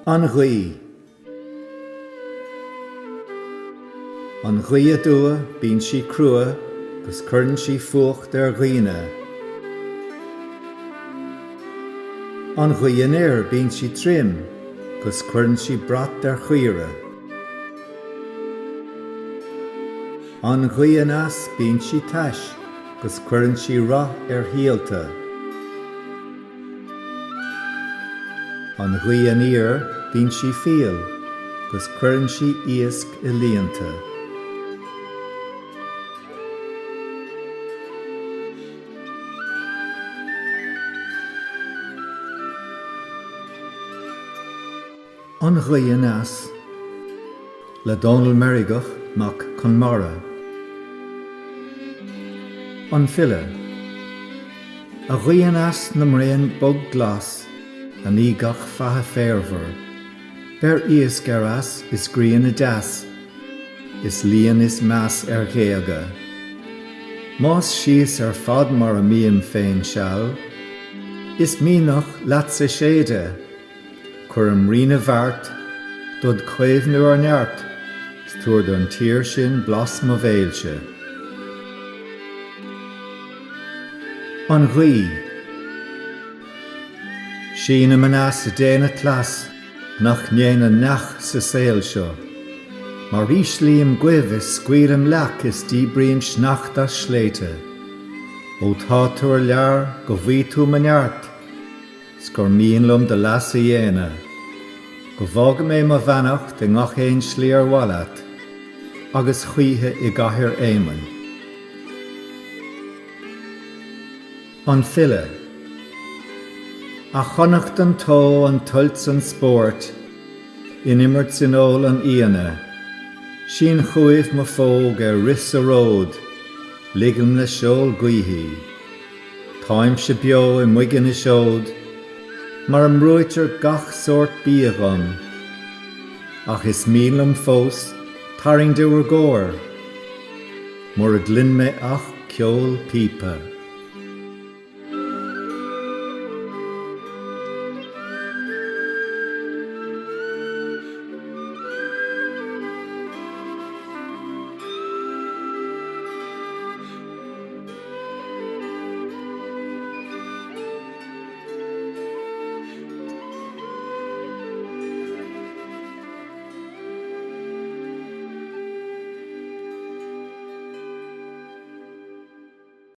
An ghaí. An ghaí a dua bíonn sí crua gus cuireann sí fuacht ar ghaoine. An ghaí an air bíonn sí trim gus cuireann sí brat ar chaoire. An ghaí an as bíonn sí taish gus cuireann sí rath ar shialta. An ghaí an ír bíonn sí fial gus cuireann sí iasc I líonta. An ghaí an as le Donal Merrigach mac Conmara. An file. A ghaí an as na mraon bog glas a ní gach fatha férbhar. Ber iasc ar as is grian a deas, is líon is meas ar ghéaga. Más síos ar fad mar a míam féin seall, is mínach leat sa séide, chuirm rina bhart, dod cuimhnú ar neart, stúr don tír sin blas mo bhéilse. An ghaí. Sína man as a déana tlas, nach néana nach sa saoil seo. Mar rís líam guibh is scuirim leach is díbríonn sneacht a sléite. Ó tá túr lear go bhí tú maneart, sgur míon lum de las a dhéana. Go bhága mé ma bhanach de ngach éon slí ar wallat, agus chuithe I gcathaoir éimean. An file. A chonacht an tó an tuilt an sport, in immert sin ól an íana. Sin chuaimh mo fóg ar ris a ród, ligam le seol guithe. Táim se beo I muigean I seod, mar am roitar gach sort bíagam. Ach is mílam fós, taring dúr góir, mar a glin me ach ceol pípa.